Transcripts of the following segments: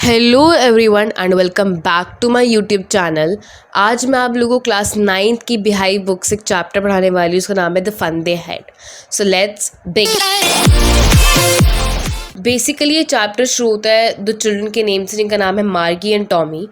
Hello everyone and welcome back to my YouTube channel. आज मैं आप लोगों को क्लास 9th की बिहाइव बुक से एक चैप्टर पढ़ाने वाली हूँ। उसका नाम है the fun they had. So let's begin. Basically ये चैप्टर शुरू होता है दो चिल्ड्रन के नेम से, जिनका नाम है मार्गी एंड टॉमी।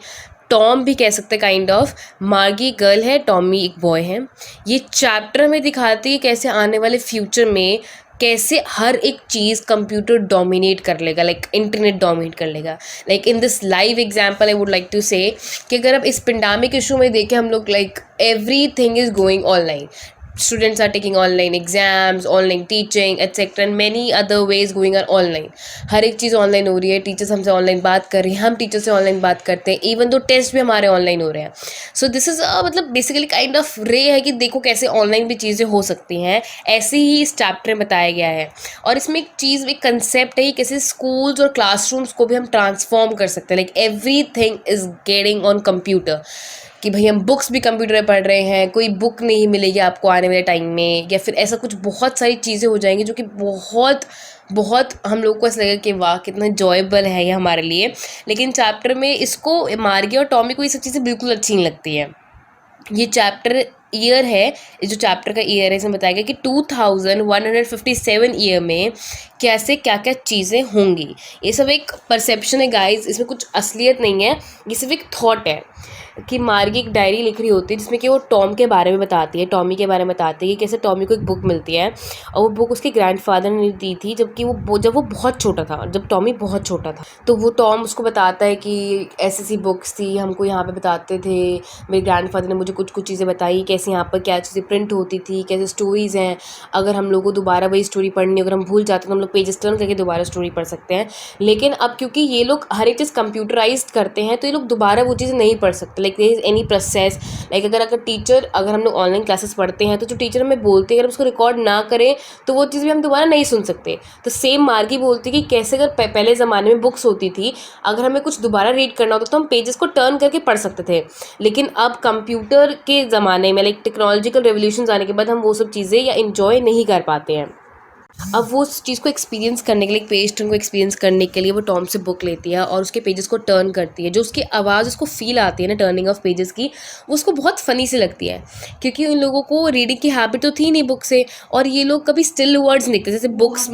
टॉम भी कह सकते हैं काइंड ऑफ। मार्गी गर्ल है, टॉमी एक बॉय है। ये चैप्टर हमें दिखाती है कैसे आने वाले फ्यूचर में कैसे हर एक चीज़ कंप्यूटर डोमिनेट कर लेगा, लाइक इंटरनेट डोमिनेट कर लेगा। Like in this live example I would like to say कि अगर अब इस पेंडेमिक इशू में देखें हम लोग, like every thing is going online. Students are taking online exams, online teaching, etc. and many other ways going on online. हर एक चीज़ online हो रही है। टीचर्स हमसे ऑनलाइन बात कर रही हैं, हम टीचर से ऑनलाइन बात करते हैं, इवन दो टेस्ट भी हमारे ऑनलाइन हो रहे हैं। सो दिस इज़ मतलब बेसिकली काइंड ऑफ रे है कि देखो कैसे ऑनलाइन भी चीज़ें हो सकती हैं। ऐसे ही इस चैप्टर में बताया गया है। और इसमें एक चीज़, एक कंसेप्ट है कि कैसे स्कूल्स और क्लासरूम्स को भी हम ट्रांसफॉर्म कर सकते हैं। Like every thing is getting on computer, कि भाई हम बुक्स भी कंप्यूटर में पढ़ रहे हैं, कोई बुक नहीं मिलेगी आपको आने वाले टाइम में, या फिर ऐसा कुछ बहुत सारी चीज़ें हो जाएंगी जो कि बहुत बहुत हम लोग को ऐसा लगेगा कि वाह कितना जॉयबल है ये हमारे लिए। लेकिन चैप्टर में इसको मार्गी और टॉमी को ये सब चीज़ें बिल्कुल अच्छी नहीं लगती हैं। ये चैप्टर ईयर है, ये जो चैप्टर का ईयर है इसमें बताया गया कि 2157 ईयर में कैसे क्या क्या चीज़ें होंगी। ये सब एक परसेप्शन है गाइस, इसमें कुछ असलियत नहीं है, ये सिर्फ एक थॉट है। कि मार्गी एक डायरी लिख रही होती है जिसमें कि वो टॉम के बारे में बताती है, टॉमी के बारे में बताती है कि कैसे टॉमी को एक बुक मिलती है और वो बुक उसके ग्रैंडफादर ने दी थी जब वो बहुत छोटा था, जब टॉमी बहुत छोटा था। तो वो टॉम उसको बताता है कि ऐसी ऐसी बुक्स थी, हमको यहाँ पे बताते थे, मेरे ग्रैंडफादर ने मुझे कुछ कुछ चीज़ें बताई, कैसे यहाँ पर क्या चीज़ें प्रिंट होती थी, कैसे स्टोरीज़ हैं। अगर हम लोग को दोबारा वही स्टोरी पढ़नी, अगर हम भूल जाते तो हम लोग पेजेस टर्न करके दोबारा स्टोरी पढ़ सकते हैं। लेकिन अब क्योंकि ये लोग हर एक चीज़ कंप्यूटराइज करते हैं तो ये लोग दोबारा वो चीज़ें नहीं पढ़ सकते। Like there is any process, like अगर हम लोग ऑनलाइन क्लासेस पढ़ते हैं तो जो टीचर हमें बोलते हैं अगर उसको रिकॉर्ड ना करें तो वो चीज़ भी हम दोबारा नहीं सुन सकते। तो सेम मार्गी बोलती है कि कैसे अगर पहले ज़माने में बुक्स होती थी, अगर हमें कुछ दोबारा रीड करना होता तो हम पेजेस को टर्न करके पढ़ सकते थे। लेकिन अब कंप्यूटर के ज़माने में, लाइक टेक्नोलॉजिकल रेवोल्यूशन आने के बाद, हम वो सब चीज़ें या इन्जॉय नहीं कर पाते हैं। अब वो उस चीज़ को एक्सपीरियंस करने के लिए, पेज टर्न को एक्सपीरियंस करने के लिए वो टॉम से बुक लेती है और उसके पेजेस को टर्न करती है। जो उसकी आवाज़ उसको फील आती है ना टर्निंग ऑफ पेजेस की, वो उसको बहुत फ़नी सी लगती है, क्योंकि उन लोगों को रीडिंग की हैबिट तो थी नहीं बुक से, और ये लोग कभी स्टिल वर्ड्स नहीं लिखते। जैसे बुक्स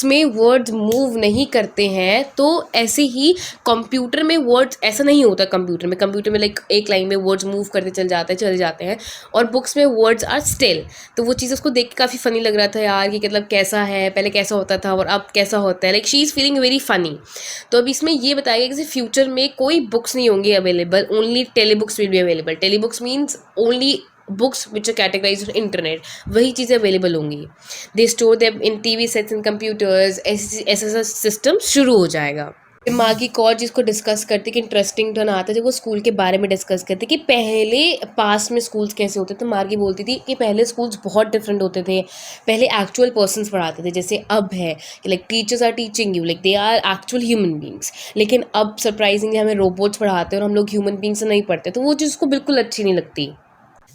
में वर्ड्स मूव नहीं करते हैं, तो ऐसे ही कंप्यूटर में वर्ड्स ऐसा नहीं होता। कंप्यूटर में लाइक एक लाइन में वर्ड्स मूव करते चले जाते हैं और बुक्स में वर्ड्स आर स्टिल। तो वो चीज़ उसको देख के काफ़ी फ़नी लग रहा था यार, कि मतलब कैसा है, पहले कैसा होता था और अब कैसा होता है। Like she is feeling very funny. तो अब इसमें ये बताया गया कि फ्यूचर में कोई बुक्स नहीं होंगी available, only tele books will be available. Tele books means only books which are categorized on internet, वही चीज़ें अवेलेबल होंगी। They store them in TV sets and computers. ऐसा सिस्टम शुरू हो जाएगा। मार्गी एक और चीज़ को डिस्कस करती कि इंटरेस्टिंग टर्न आता है जब वो स्कूल के बारे में डिस्कस करती कि पहले पास में स्कूल्स कैसे होते थे। मार्गी बोलती थी कि पहले स्कूल्स बहुत डिफरेंट होते थे, पहले एक्चुअल पर्सन्स पढ़ाते थे, जैसे अब है कि like teachers are teaching you, like they are actual human beings. लेकिन अब सरप्राइजिंगली हमें रोबोट्स पढ़ाते हैं और हम लोग ह्यूमन बींग से नहीं पढ़ते, तो वो चीज़ उसको बिल्कुल अच्छी नहीं लगती।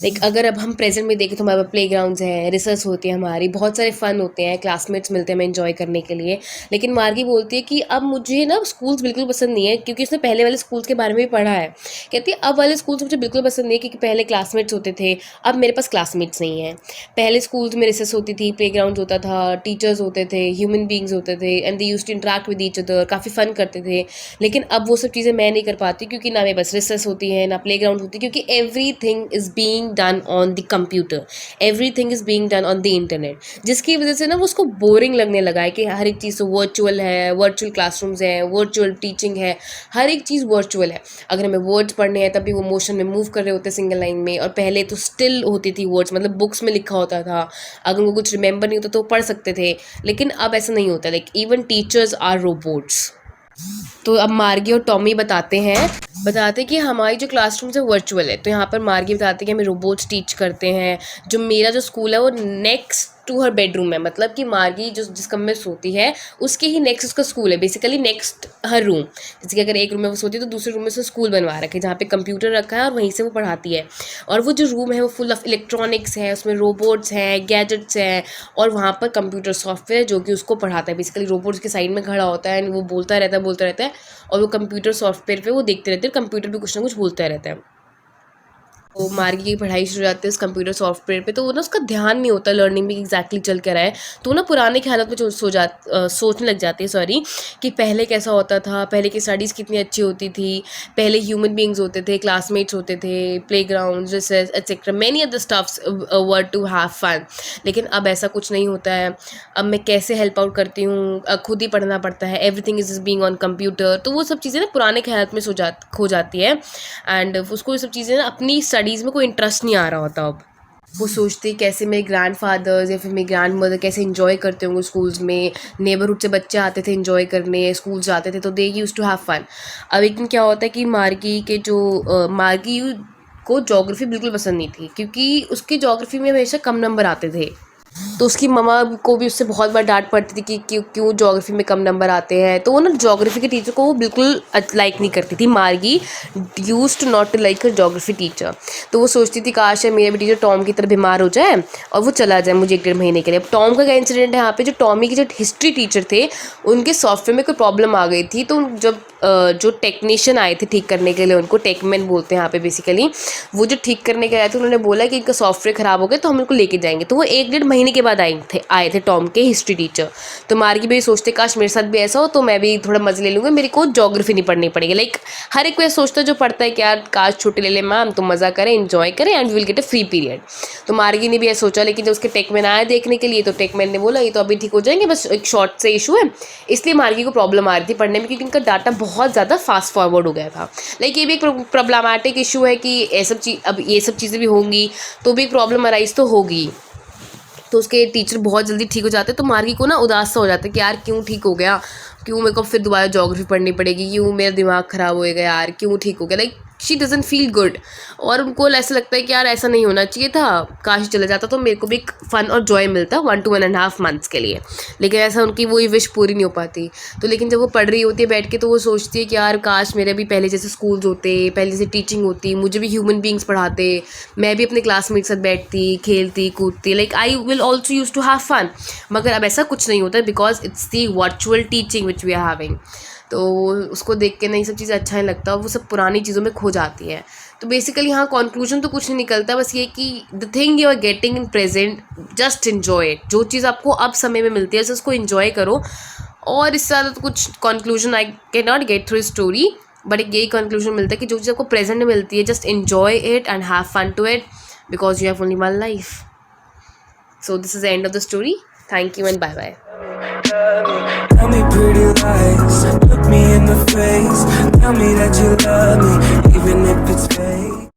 लाइक अगर अब हम प्रेजेंट में देखें तो हमारे प्ले ग्राउंड्स हैं, रिसर्च होती है, हमारी बहुत सारे फ़न होते हैं, क्लासमेट्स मिलते हैं हमें एंजॉय करने के लिए। लेकिन मार्गी बोलती है कि अब मुझे ना स्कूल्स बिल्कुल पसंद नहीं है, क्योंकि उसने पहले वाले स्कूल्स के बारे में भी पढ़ा है। कहती है अब वाले स्कूल्स मुझे बिल्कुल पसंद नहीं है, क्योंकि पहले क्लासमेट्स होते थे, अब मेरे पास क्लासमेट्स नहीं हैं। पहले स्कूल्स में रिसर्च होती थी, प्ले ग्राउंड होता था, टीचर्स होते थे, ह्यूमन बींग्स होते थे, and they used to interact with each other, काफ़ी फ़न करते थे। लेकिन अब वो सब चीज़ें मैं नहीं कर पाती, क्योंकि ना मेरे पास रिसर्च होती है, ना प्ले ग्राउंड होती है, क्योंकि every thing is being done on the computer, everything is being done on the internet. जिसकी वजह से ना वो उसको बोरिंग लगने लगा है कि हर एक चीज़ तो वर्चुअल है, वर्चुअल क्लासरूम्स है, वर्चुअल टीचिंग है, हर एक चीज़ वर्चुअल है। अगर हमें वर्ड्स पढ़ने हैं तब भी वो मोशन में मूव कर रहे होते हैं सिंगल लाइन में, और पहले तो स्टिल होती थी वर्ड्स, मतलब बुक्स में लिखा होता था, अगर उनको कुछ रिमेंबर नहीं होता तो पढ़ सकते थे। लेकिन अब ऐसा नहीं होता, like even teachers are robots. तो अब मार्गी और टॉमी बताते कि हमारी जो क्लासरूम्स है वर्चुअल है। तो यहाँ पर मार्गी बताते हैं कि हमें रोबोट्स टीच करते हैं। जो मेरा जो स्कूल है वो नेक्स्ट टू हर बेडरूम है, मतलब कि मार्गी जो जिस कमरे में सोती है उसके ही नेक्स्ट उसका स्कूल है, बेसिकली नेक्स्ट हर रूम। जैसे कि अगर एक रूम में वो सोती है तो दूसरे रूम में उसका स्कूल बनवा रखा है जहाँ पे कंप्यूटर रखा है और वहीं से वो पढ़ाती है। और वो जो रूम है वो फुल ऑफ इलेक्ट्रॉनिक्स है, उसमें रोबोट्स हैं, गैजेट्स हैं, और वहाँ पर कंप्यूटर सॉफ्टवेयर जो कि उसको पढ़ाता है। बेसिकली रोबोट्स के साइड में खड़ा होता है, वो बोलता रहता है और वो कंप्यूटर सॉफ्टवेयर पे वो देखते रहते हैं, कंप्यूटर भी कुछ ना कुछ बोलता रहता है। वो मार्गी की पढ़ाई शुरू हो जाती है उस कंप्यूटर सॉफ्टवेयर पे, तो वो ना उसका ध्यान नहीं होता लर्निंग में एग्जैक्टली चल कर रहा है। तो वो ना पुराने की हालत में सोचने लग जाती है, सॉरी, कि पहले कैसा होता था, पहले की स्टडीज़ कितनी अच्छी होती थी, पहले ह्यूमन बींग्स होते थे, क्लासमेट्स होते थे, playground recess etcetera many other stuffs were to have fun. लेकिन अब ऐसा कुछ नहीं होता है। अब मैं कैसे हेल्प आउट करती हूँ, खुद ही पढ़ना पड़ता है, everything is being on computer. तो वो सब चीज़ें ना पुराने की हालत में खो जाती है, एंड उसको ये सब चीज़ें ना अपनी स्टडीज़ में कोई इंटरेस्ट नहीं आ रहा होता। अब वो सोचती है कैसे मेरे ग्रैंड फादर्स या फिर मेरी ग्रैंड मदर कैसे इन्जॉय करते होंगे स्कूल्स में, नेबरहुड से बच्चे आते थे इन्जॉय करने, स्कूल जाते थे तो दे यूज टू हैव फन। अब एक दिन क्या होता है कि मार्गी को जोग्राफी बिल्कुल पसंद नहीं थी, क्योंकि उसकी जोग्राफी में हमेशा कम नंबर आते थे। तो उसकी मम्मा को भी उससे बहुत बार डांट पड़ती थी कि क्यों ज्योग्राफी में कम नंबर आते हैं। तो वो ना ज्योग्राफी के टीचर को वो बिल्कुल लाइक नहीं करती थी। Margie use to not to like her geography teacher. तो वो सोचती थी काश है मेरा भी टीचर टॉम की तरह बीमार हो जाए और वो चला जाए मुझे 1-1.5 महीने के लिए। अब टॉम का क्या इंसिडेंट है यहाँ पे, जो टॉमी के जो हिस्ट्री टीचर थे उनके सॉफ्टवेयर में कोई प्रॉब्लम आ गई थी। तो जब जो टेक्नीशियन आए थे ठीक करने के लिए, उनको टेकमैन बोलते हैं यहाँ पे बेसिकली, वो जो ठीक करने के आए थे उन्होंने बोला कि इनका सॉफ्टवेयर ख़राब हो गया तो हम इनको लेके जाएंगे। तो वो 1-1.5 महीने के बाद आए थे टॉम के हिस्ट्री टीचर। तो मार्गी भी सोचते काश मेरे साथ भी ऐसा हो तो मैं भी थोड़ा मजे ले लूँगा, मेरे को ज्योग्राफी नहीं पढ़नी पड़ेगी। लाइक हर एक कोई सोचता है जो पढ़ता है कि यार काश छुट्टी ले ले मैम, तो मज़ा करें, इन्जॉय करें and will get a free period. तो मार्गी ने भी ऐसा सोचा, लेकिन जब उसके टेकमैन आया देखने के लिए तो टेकमैन ने बोला ये तो अभी ठीक हो जाएंगे, बस एक शॉर्ट से इशू है। इसलिए मार्गी को प्रॉब्लम आ रही थी पढ़ने में, क्योंकि इनका डाटा बहुत ज़्यादा फास्ट फॉरवर्ड हो गया था। लाइक ये भी एक प्रॉब्लमैटिक इशू है कि अब ये सब चीज़ें भी होंगी तो भी प्रॉब्लम अराइज तो होगी। तो उसके टीचर बहुत जल्दी ठीक हो जाते हैं, तो मार्गी को ना उदास सा हो जाता है कि यार क्यों ठीक हो गया, क्यों मेरे को फिर दोबारा ज्योग्राफी पढ़नी पड़ेगी, क्यों मेरा दिमाग ख़राब होएगा यार, क्यों ठीक हो गया। Like she doesn't feel good, और उनको ऐसा लगता है कि यार ऐसा नहीं होना चाहिए था, काश चला जाता तो मेरे को भी एक फ़न और जॉय मिलता 1 to 1.5 मंथ्स के लिए। लेकिन ऐसा उनकी वही विश पूरी नहीं हो पाती। तो लेकिन जब वो पढ़ रही होती है बैठ के तो वो सोचती है कि यार काश मेरे भी पहले जैसे स्कूल्स होते, पहले जैसे टीचिंग होती, मुझे भी ह्यूमन बींग्स पढ़ाते, मैं भी अपने क्लासमेट के साथ बैठती, खेलती कूदती, like I will also use to have fun. मगर अब ऐसा कुछ नहीं होता because it's the virtual teaching which we are having. तो उसको देख के नहीं सब चीज़ें अच्छा नहीं लगता, वो सब पुरानी चीज़ों में खो जाती है। तो बेसिकली यहाँ कंक्लूजन तो कुछ नहीं निकलता, बस ये कि the thing you are getting in present just enjoy it. जो चीज़ आपको अब समय में मिलती है उसको इन्जॉय करो, और इससे ज़्यादा तो कुछ conclusion I can not get through story. But एक यही कंक्लूजन मिलता है कि जो चीज़ आपको प्रेजेंट में मिलती है just enjoy it and have fun to it because you have only one life. So this is the end of the story. Thank you and bye bye. Tell me pretty lies, look me in the face, tell me that you love me.